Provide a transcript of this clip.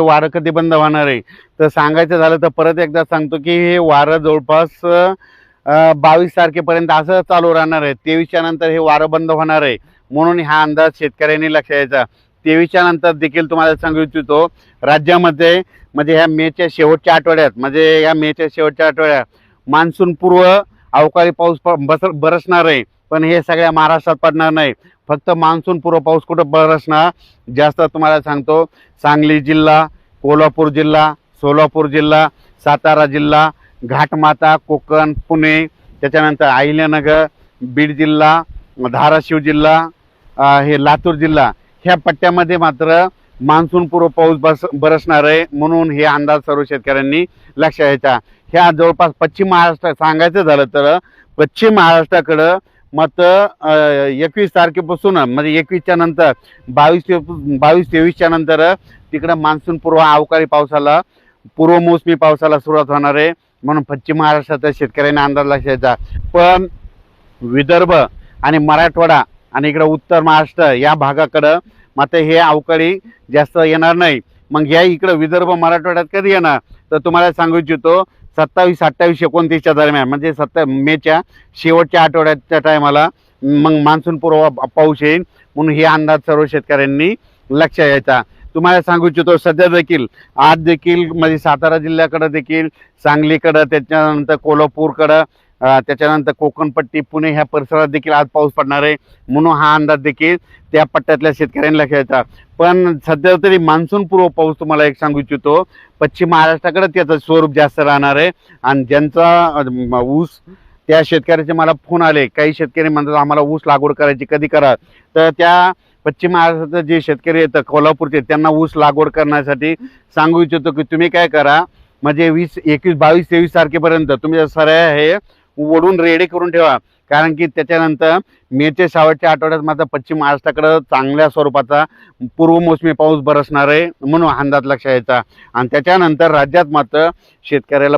वारं कधी बंद होणार आहे? तर सांगायचं झालं तर परत एकदा सांगतो की हे वारं जवळपास 22 तारखेपर्यंत असं चालू राहणार आहे. 23च्या नंतर हे वारं बंद होणार आहे, म्हणून हा अंदाज शेतकऱ्यांनी लक्षात घ्यायचा. 23च्या नंतर देखील तुम्हाला सांगू इच्छितो, राज्यामध्ये म्हणजे ह्या मेच्या शेवटच्या आठवड्यात, म्हणजे या मेच्या शेवटच्या आठवड्यात मान्सून पूर्व अवकाळी पाऊस बरसणार आहे. पण हे सगळ्या महाराष्ट्रात पडणार नाही, फक्त मान्सून पूर्व पाऊस कुठं बरसणार जास्त तुम्हाला सांगतो. सांगली जिल्हा, कोल्हापूर जिल्हा, सोलापूर जिल्हा, सातारा जिल्हा, घाटमाता, कोकण, पुणे, त्याच्यानंतर अहिल्यानगर, बीड जिल्हा, धाराशिव जिल्हा, हे लातूर जिल्हा, ह्या पट्ट्यामध्ये मात्र मान्सून पूर्व पाऊस बरसणार आहे. म्हणून हे अंदाज सर्व शेतकऱ्यांनी लक्षात घ्यायचा. ह्या जवळपास पश्चिम महाराष्ट्र सांगायचं झालं तर पश्चिम महाराष्ट्राकडं मात्र 21 तारखेपासून म्हणजे 21च्या नंतर 22-23च्या नंतर तिकडं मान्सून पूर्व अवकाळी पावसाला, पूर्वमोसमी पावसाला सुरुवात होणार आहे. म्हणून पश्चिम महाराष्ट्राच्या शेतकऱ्यांनी अंदाज लक्षात घ्यायचा. पण विदर्भ आणि मराठवाडा आणि इकडं उत्तर महाराष्ट्र या भागाकडं मात्र हे अवकाळी जास्त येणार नाही. मग या इकडं विदर्भ मराठवाड्यात कधी येणार तर तुम्हाला सांगू इच्छितो 27, 28, 29च्या दरम्यान, म्हणजे मेच्या शेवटच्या आठवड्याच्या टायमाला मग मान्सून पूर्व पाऊस येईल. म्हणून हे अंदाज सर्व शेतकऱ्यांनी लक्षात घ्यायचा. तुम्हाला सांगू इच्छितो सध्या देखील आज देखील म्हणजे सातारा जिल्ह्याकडं देखील, सांगलीकडं, त्याच्यानंतर कोल्हापूरकडं, त्याच्यानंतर कोकणपट्टी, पुणे ह्या परिसरात देखील आज पाऊस पडणार आहे. म्हणून हा अंदाज देखील त्या पट्ट्यातल्या शेतकऱ्यांनी लक्षात घ्यायचा. पण सध्या तरी मान्सून पूर्व पाऊस तुम्हाला एक सांगू इच्छितो पश्चिम महाराष्ट्राकडे त्याचं स्वरूप जास्त राहणार आहे. आणि ज्यांचा ऊस, त्या शेतकऱ्याचे मला फोन आले, काही शेतकरी म्हणतात आम्हाला ऊस लागवड करायची, कधी करा. तर त्या पश्चिम महाराष्ट्राचे जे शेतकरी येतं कोल्हापूरचे, त्यांना ऊस लागवड करण्यासाठी सांगू इच्छितो की तुम्ही काय करा, म्हणजे 20, 21, 22, 23 तारखेपर्यंत तुम्ही सरळ हे ओढून रेडी करून ठेवा. कारण की त्याच्यानंतर मेच्या शेवटच्या आठवड्यात मात्र पश्चिम महाराष्ट्राकडं चांगल्या स्वरूपाचा पूर्वमोसमी पाऊस बरसणार आहे. म्हणून अंदाज लक्षात घ्यायचा. आणि त्याच्यानंतर राज्यात मात्र शेतकऱ्याला